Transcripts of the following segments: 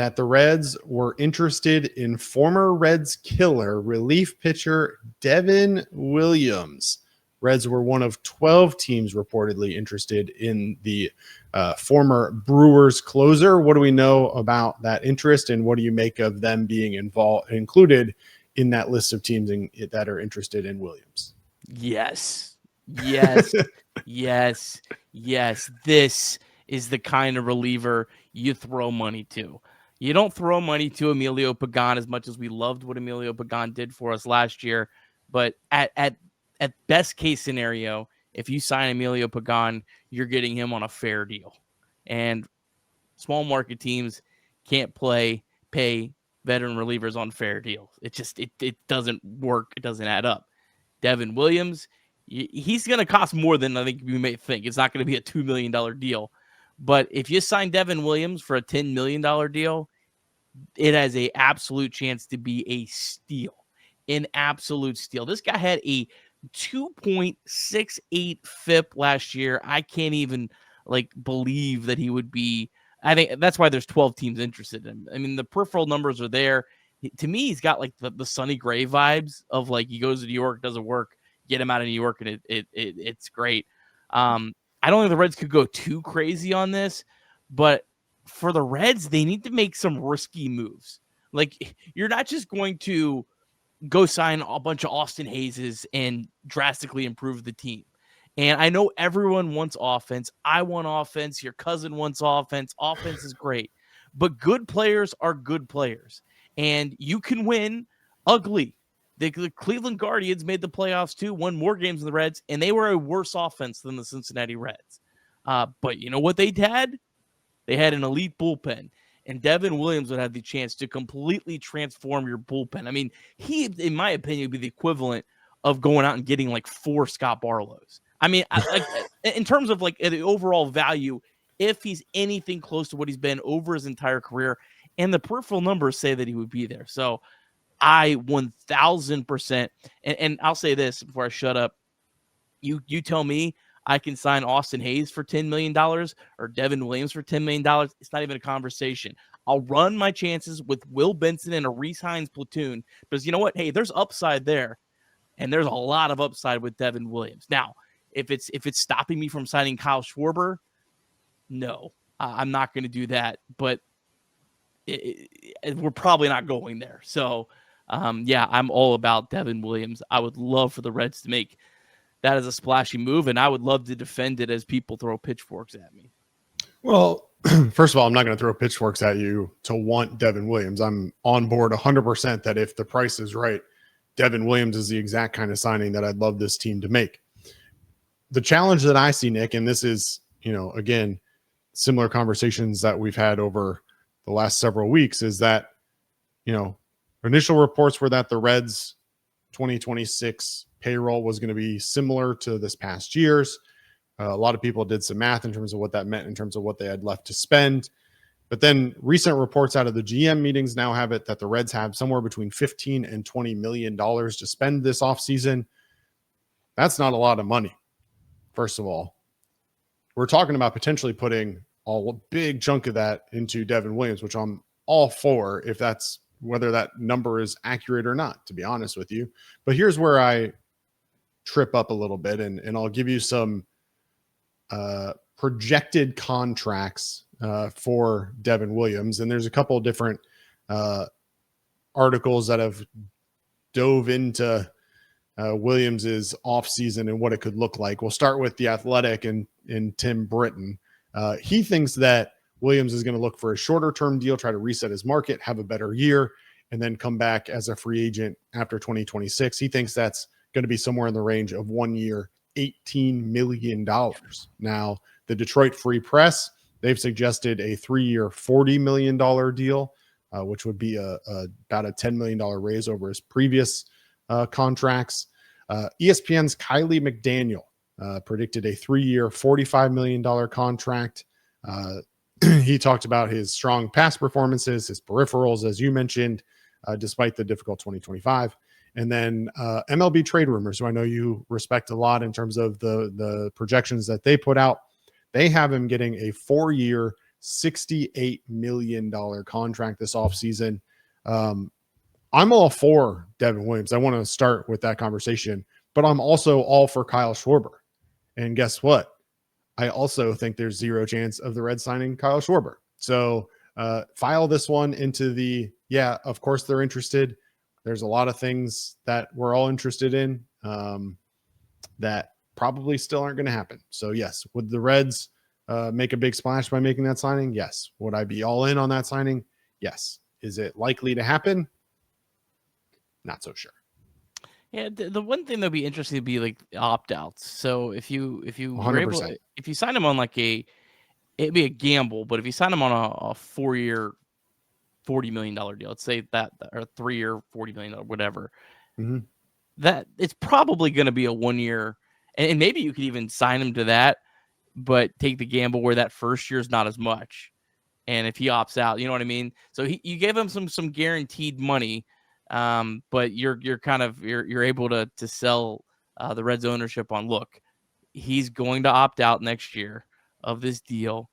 that the Reds were interested in former Reds killer relief pitcher Devin Williams. Reds were one of 12 teams reportedly interested in the former Brewers closer. What do we know about that interest, and what do you make of them being included in that list of teams that are interested in Williams? Yes. Yes. This is the kind of reliever you throw money to. You don't throw money to Emilio Pagan as much as we loved what Emilio Pagan did for us last year. But at best case scenario, if you sign Emilio Pagan, you're getting him on a fair deal. And small market teams can't pay veteran relievers on fair deals. It doesn't work. It doesn't add up. Devin Williams, he's going to cost more than I think you may think. It's not going to be a $2 million deal. But if you sign Devin Williams for a $10 million deal, it has an absolute chance to be a steal. An absolute steal. This guy had a 2.68 FIP last year. I can't even believe that he would be. I think that's why there's 12 teams interested in him. I mean, the peripheral numbers are there. To me, he's got the Sonny Gray vibes of he goes to New York, doesn't work, get him out of New York, and it's great. I don't think the Reds could go too crazy on this, but for the Reds, they need to make some risky moves. You're not just going to go sign a bunch of Austin Hayeses and drastically improve the team. And I know everyone wants offense. I want offense. Your cousin wants offense. Offense is great. But good players are good players. And you can win ugly. The Cleveland Guardians made the playoffs too, won more games than the Reds, and they were a worse offense than the Cincinnati Reds. But you know what they had? They had an elite bullpen. And Devin Williams would have the chance to completely transform your bullpen. I mean, he, in my opinion, would be the equivalent of going out and getting 4 Scott Barlows. I mean, in terms of the overall value, if he's anything close to what he's been over his entire career, and the peripheral numbers say that he would be there. So I 1,000%, and I'll say this before I shut up. You tell me I can sign Austin Hayes for $10 million or Devin Williams for $10 million. It's not even a conversation. I'll run my chances with Will Benson and a Reese Hines platoon because you know what? Hey, there's upside there, and there's a lot of upside with Devin Williams. Now, if it's stopping me from signing Kyle Schwarber, no, I'm not going to do that. But we're probably not going there. So, yeah, I'm all about Devin Williams. I would love for the Reds to make that as a splashy move, and I would love to defend it as people throw pitchforks at me. Well, first of all, I'm not going to throw pitchforks at you to want Devin Williams. I'm on board 100% that if the price is right, Devin Williams is the exact kind of signing that I'd love this team to make. The challenge that I see, Nick, and this is, again, similar conversations that we've had over the last several weeks, is that, initial reports were that the Reds 2026 payroll was going to be similar to this past year's. A lot of people did some math in terms of what that meant in terms of what they had left to spend. But then recent reports out of the GM meetings now have it that the Reds have somewhere between $15 and $20 million to spend this offseason. That's not a lot of money, first of all. We're talking about potentially putting a big chunk of that into Devin Williams, which I'm all for if that's whether that number is accurate or not, to be honest with you. But here's where I trip up a little bit, and I'll give you some projected contracts for Devin Williams. And there's a couple of different articles that have dove into Williams's offseason and what it could look like. We'll start with The Athletic and Tim Britton. He thinks that Williams is going to look for a shorter-term deal, try to reset his market, have a better year, and then come back as a free agent after 2026. He thinks that's going to be somewhere in the range of 1 year, $18 million. Now, the Detroit Free Press, they've suggested a 3-year, $40 million deal, which would be about a $10 million raise over his previous contracts. ESPN's Kylie McDaniel predicted a 3-year, $45 million contract. He talked about his strong past performances, his peripherals, as you mentioned, despite the difficult 2025. And then MLB Trade Rumors, who I know you respect a lot in terms of the projections that they put out, they have him getting a 4-year, $68 million contract this offseason. I'm all for Devin Williams. I want to start with that conversation, but I'm also all for Kyle Schwarber. And guess what? I also think there's zero chance of the Reds signing Kyle Schwarber. So file this one into the, yeah, of course they're interested. There's a lot of things that we're all interested in that probably still aren't going to happen. So yes, would the Reds make a big splash by making that signing? Yes. Would I be all in on that signing? Yes. Is it likely to happen? Not so sure. Yeah, the one thing that'd be interesting would be like opt-outs. So if you were able, 100%. if you sign him on like it'd be a gamble, but if you sign him on a 4-year, $40 million deal, let's say that, or 3-year, $40 million, whatever, that it's probably going to be a 1-year, and maybe you could even sign him to that, but take the gamble where that first year is not as much. And if he opts out, you know what I mean? So you gave him some guaranteed money, but you're able to sell the Reds ownership on, look, he's going to opt out next year of this deal,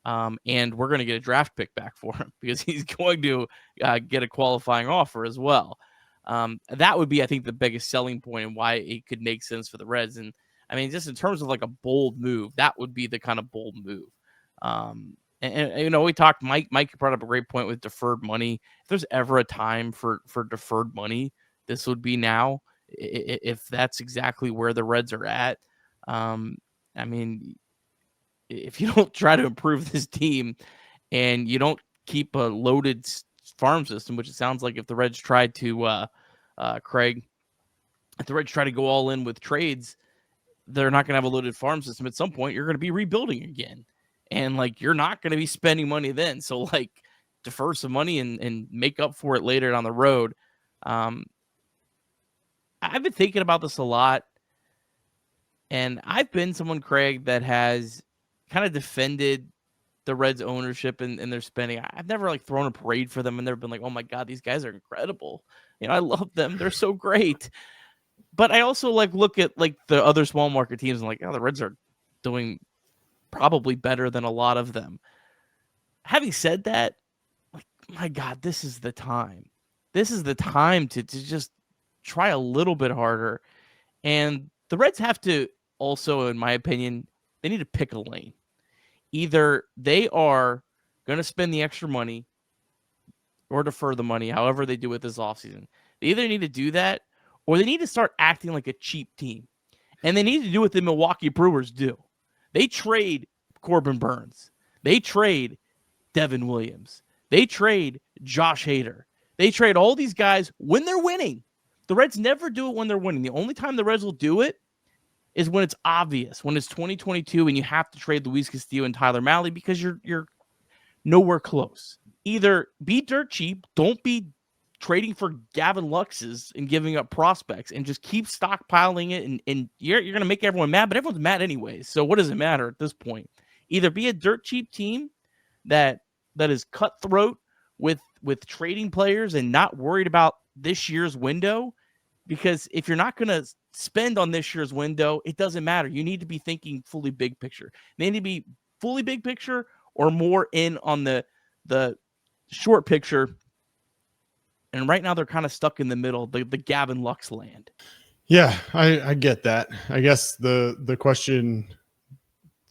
and we're going to get a draft pick back for him because he's going to get a qualifying offer as well. That would be, I think, the biggest selling point and why it could make sense for the Reds. And I mean, just in terms of like a bold move, that would be the kind of bold move. And you know, we talked, Mike brought up a great point with deferred money. If there's ever a time for deferred money, this would be now, if that's exactly where the Reds are at. I mean, if you don't try to improve this team and you don't keep a loaded farm system, which it sounds like if the Reds tried to, Craig, if the Reds try to go all in with trades, they're not going to have a loaded farm system. At some point, you're going to be rebuilding again. And like, you're not going to be spending money then. So like, defer some money and make up for it later down the road. I've been thinking about this a lot. And I've been someone, Craig, that has kind of defended the Reds ownership and their spending. I've never like thrown a parade for them and never been like, oh my God, these guys are incredible. You know, I love them. They're so great. But I also like look at like the other small market teams and like, oh, the Reds are doing probably better than a lot of them. Having said that, like, my God, this is the time. This is the time to just try a little bit harder. And the Reds have to also, in my opinion, they need to pick a lane. Either they are going to spend the extra money or defer the money, however they do it this offseason. They either need to do that or they need to start acting like a cheap team. And they need to do what the Milwaukee Brewers do. They trade Corbin Burns. They trade Devin Williams. They trade Josh Hader. They trade all these guys when they're winning. The Reds never do it when they're winning. The only time the Reds will do it is when it's obvious, when it's 2022 and you have to trade Luis Castillo and Tyler Mahle because you're nowhere close. Either be dirt cheap, don't be trading for Gavin Luxes and giving up prospects, and just keep stockpiling it, and you're going to make everyone mad, but everyone's mad anyways. So what does it matter at this point? Either be a dirt cheap team that is cutthroat with trading players and not worried about this year's window, because if you're not going to spend on this year's window, it doesn't matter. You need to be thinking fully big picture. They need to be fully big picture or more in on the short picture. And right now they're kind of stuck in the middle, the Gavin Lux land. Yeah, I get that. I guess the question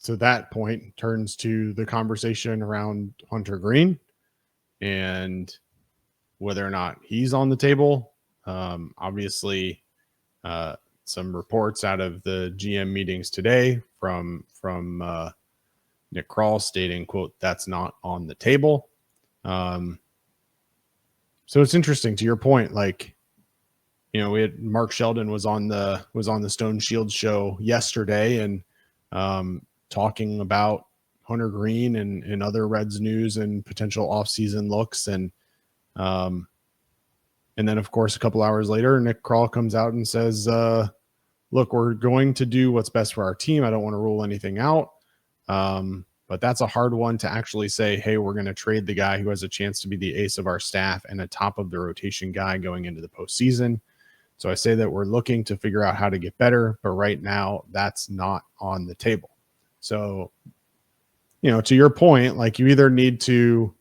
to that point turns to the conversation around Hunter Greene and whether or not he's on the table. Obviously, some reports out of the GM meetings today from Nick Krall stating, quote, that's not on the table. So it's interesting to your point, like, you know, we had Mark Sheldon was on the Stone Shields show yesterday and talking about Hunter Greene and other Reds news and potential offseason looks. And then, of course, a couple hours later, Nick Krall comes out and says, look, we're going to do what's best for our team. I don't want to rule anything out. But that's a hard one to actually say, hey, we're going to trade the guy who has a chance to be the ace of our staff and a top of the rotation guy going into the postseason. So I say that we're looking to figure out how to get better, but right now that's not on the table. So to your point, like you either need to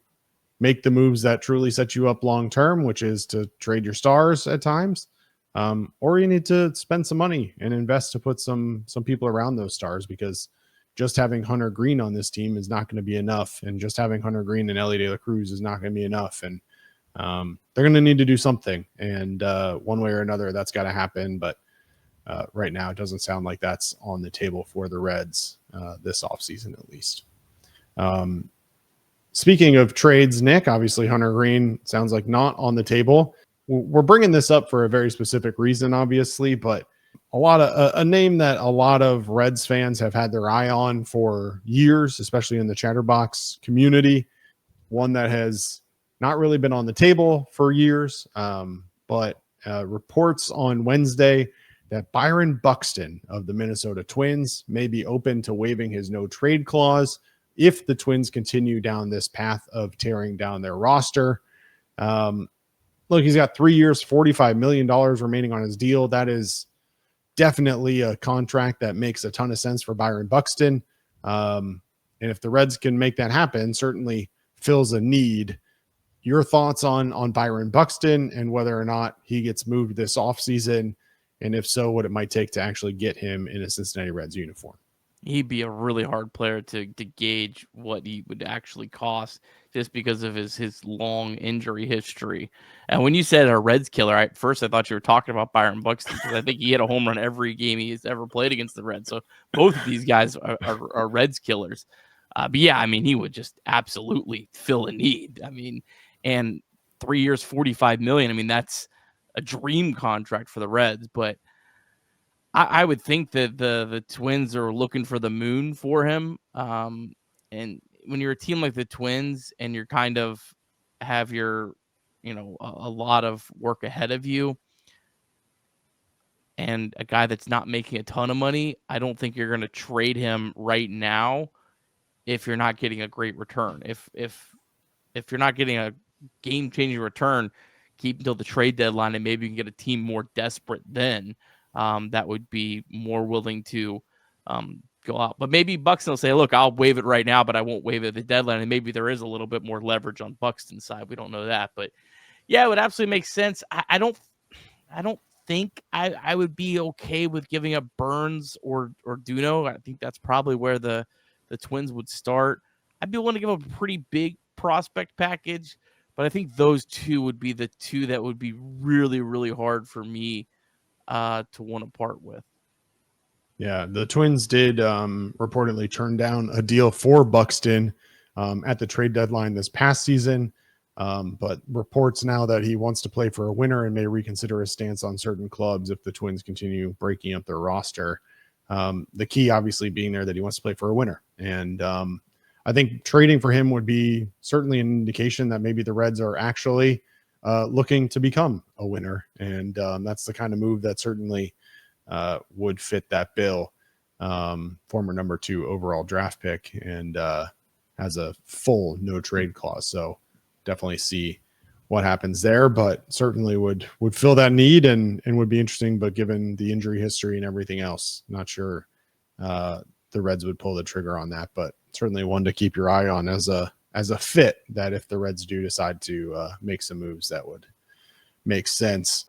make the moves that truly set you up long term, which is to trade your stars at times, or you need to spend some money and invest to put some people around those stars, because just having Hunter Greene on this team is not going to be enough, and just having Hunter Greene and Ellie De La Cruz is not going to be enough, and they're going to need to do something, and one way or another that's got to happen. But right now it doesn't sound like that's on the table for the Reds this offseason, at least. Speaking of trades, Nick, obviously Hunter Greene sounds like not on the table. We're bringing this up for a very specific reason, obviously, but a name that a lot of Reds fans have had their eye on for years, especially in the Chatterbox community, one that has not really been on the table for years, but reports on Wednesday that Byron Buxton of the Minnesota Twins may be open to waiving his no trade clause if the Twins continue down this path of tearing down their roster. Look, he's got 3 years, $45 million remaining on his deal. That is definitely a contract that makes a ton of sense for Byron Buxton. And if the Reds can make that happen, certainly fills a need. Your thoughts on Byron Buxton and whether or not he gets moved this offseason, and if so, what it might take to actually get him in a Cincinnati Reds uniform? He'd be a really hard player to gauge what he would actually cost, just because of his long injury history. And when you said a Reds killer, at first I thought you were talking about Byron Buxton, because I think he hit a home run every game he's ever played against the Reds. So both of these guys are Reds killers. But yeah, I mean, he would just absolutely fill a need. I mean, and 3 years, $45 million. I mean, that's a dream contract for the Reds, but I would think that the Twins are looking for the moon for him. And when you're a team like the Twins and you're kind of have your, a lot of work ahead of you, and a guy that's not making a ton of money, I don't think you're going to trade him right now if you're not getting a great return. If you're not getting a game-changing return, keep until the trade deadline, and maybe you can get a team more desperate then. That would be more willing to go out. But maybe Buxton will say, look, I'll waive it right now, but I won't waive it at the deadline. And maybe there is a little bit more leverage on Buxton's side. We don't know that. But yeah, it would absolutely make sense. I don't think I would be okay with giving up Burns or Duno. I think that's probably where the Twins would start. I'd be willing to give up a pretty big prospect package, but I think those two would be the two that would be really, really hard for me to want to part with. Yeah, the Twins did reportedly turn down a deal for Buxton at the trade deadline this past season, but reports now that he wants to play for a winner and may reconsider his stance on certain clubs if the Twins continue breaking up their roster. The key obviously being there that he wants to play for a winner. And I think trading for him would be certainly an indication that maybe the Reds are actually looking to become a winner. And that's the kind of move that certainly would fit that bill. Former number 2 overall draft pick, and has a full no trade clause. So definitely see what happens there, but certainly would fill that need and would be interesting. But given the injury history and everything else, not sure the Reds would pull the trigger on that, but certainly one to keep your eye on as a fit, that if the Reds do decide to make some moves, that would make sense.